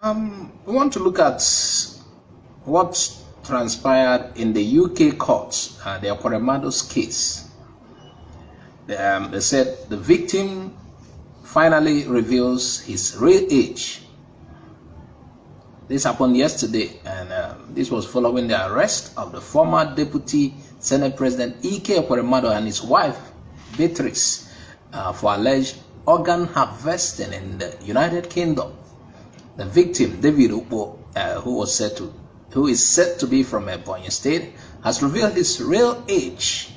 We want to look at what transpired in the UK courts, the Ekweremadus case. They said the victim finally reveals his real age. This happened yesterday, and this was following the arrest of the former Deputy Senate President Ekweremadus and his wife, Beatrice, for alleged organ harvesting in the United Kingdom. The victim, David Ukpo, who is said to be from Ebonyi State, has revealed his real age.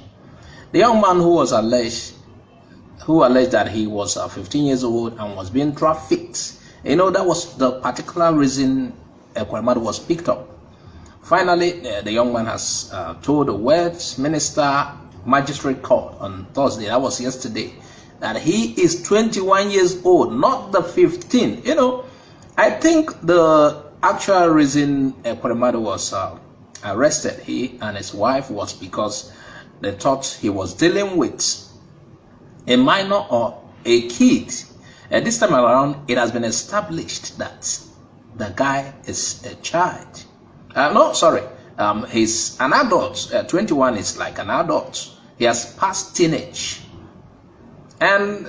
The young man who alleged that he was 15 years old and was being trafficked. You know, that was the particular reason Ekweremadus was picked up. Finally, the young man has told the Westminster Magistrate Court on Thursday, that was yesterday, that he is 21 years old, not the 15. You know, I think the actual reason Ekweremadus was arrested, he and his wife, was because they thought he was dealing with a minor or a kid. And this time around, it has been established that the guy is a child. He's an adult. 21 is like an adult. He has passed teenage. And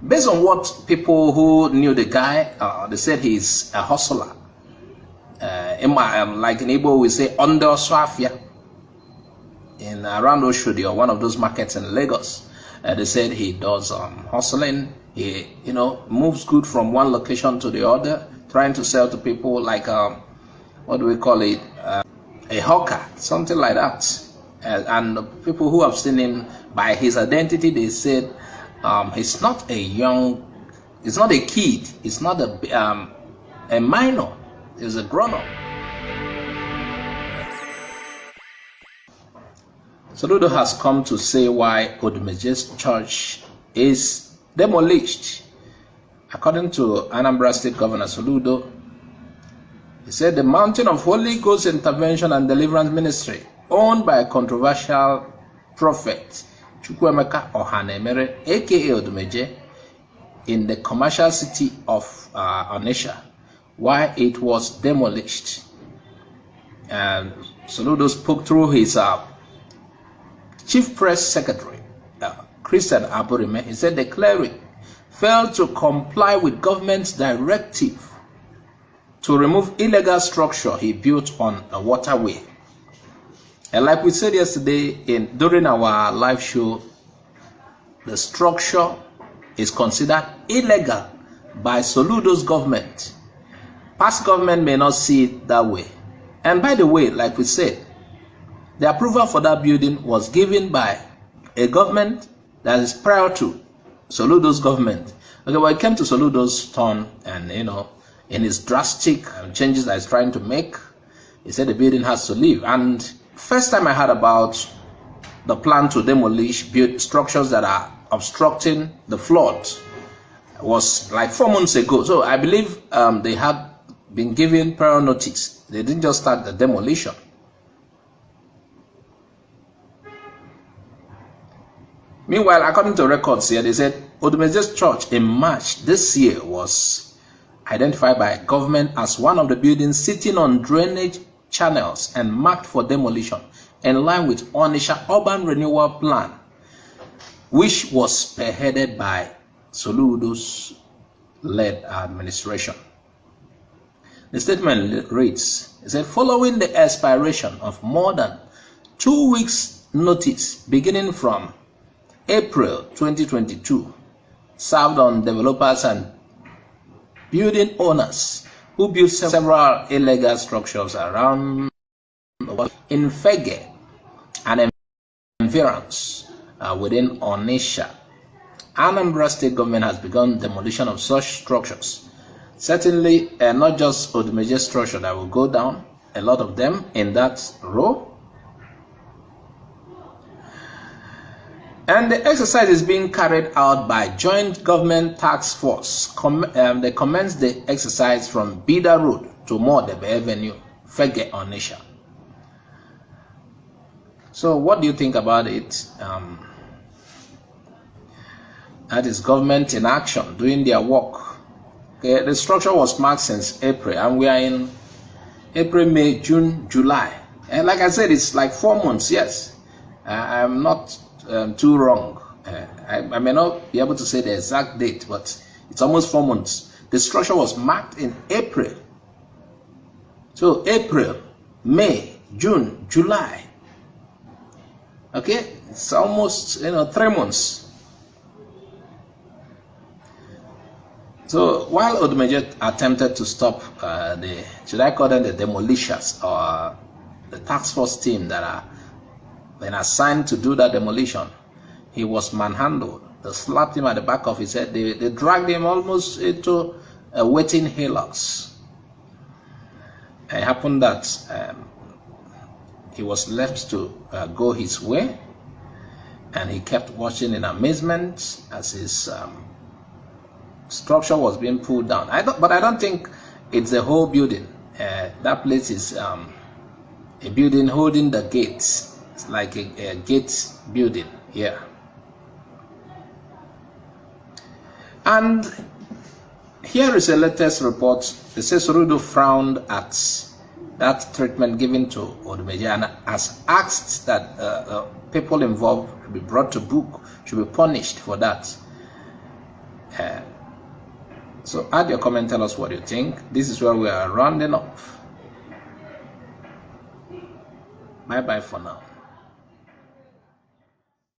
based on what people who knew the guy, they said he's a hustler. Like in Igbo, we say under Swafia in around Oshodi or one of those markets in Lagos. They said he does hustling. He, moves good from one location to the other, trying to sell to people like what do we call it? A hawker, something like that. And the people who have seen him by his identity, they said he's not a kid, he's not a minor, he's a grown-up. Soludo has come to say why Odumeje's church is demolished. According to Anambra State Governor Soludo, he said the Mountain of Holy Ghost Intervention and Deliverance Ministry, owned by a controversial prophet, Chukwuemeka Ohanemere, aka Odumeje, in the commercial city of Onitsha, why it was demolished. And Soludo spoke through his Chief Press Secretary, Christian Aburime. He said the cleric failed to comply with government's directive to remove illegal structure he built on a waterway. And like we said yesterday during our live show, the structure is considered illegal by Soludo's government. Past government may not see it that way. And by the way, like we said, the approval for that building was given by a government that is prior to Soludo's government. Okay, when it came to Soludo's turn, and in his drastic changes that he's trying to make, he said the building has to leave. And first time I heard about the plan to demolish structures that are obstructing the flood was like 4 months ago. So I believe they had been given prior notice. They didn't just start the demolition. Meanwhile, according to records here, they said Odumeje's church in March this year was identified by government as one of the buildings sitting on drainage channels and marked for demolition in line with Onitsha Urban Renewal Plan, which was spearheaded by Soludo's led administration. The statement reads, it said, following the expiration of more than 2 weeks notice beginning from April 2022, served on developers and building owners who built several illegal structures around in Fege and environs within Onitsha. Anambra State government has begun demolition of such structures. Certainly, not just Odumeje's structure that will go down, a lot of them in that row. And the exercise is being carried out by Joint Government Task Force. They commenced the exercise from Bida Road to Modebe Avenue, Fege, Onitsha. So what do you think about it? That is government in action, doing their work. Okay, the structure was marked since April, and we are in April, May, June, July. And like I said, it's like 4 months, yes. I'm not too wrong. I may not be able to say the exact date, but it's almost 4 months. The structure was marked in April. So April, May, June, July. Okay, it's almost 3 months. So while Odumeje attempted to stop should I call them the demolishers, or the task force team that are been assigned to do that demolition, he was manhandled. They slapped him at the back of his head. They dragged him almost into a waiting hilux. It happened that he was left to go his way, and he kept watching in amazement as his structure was being pulled down. But I don't think it's the whole building. That place is a building holding the gates. It's like a gate building here. And here is a latest report. It says Soludo frowned at that treatment given to Odumeje and has asked that people involved should be brought to book, should be punished for that. So add your comment, tell us what you think. This is where we are rounding off. Bye bye for now.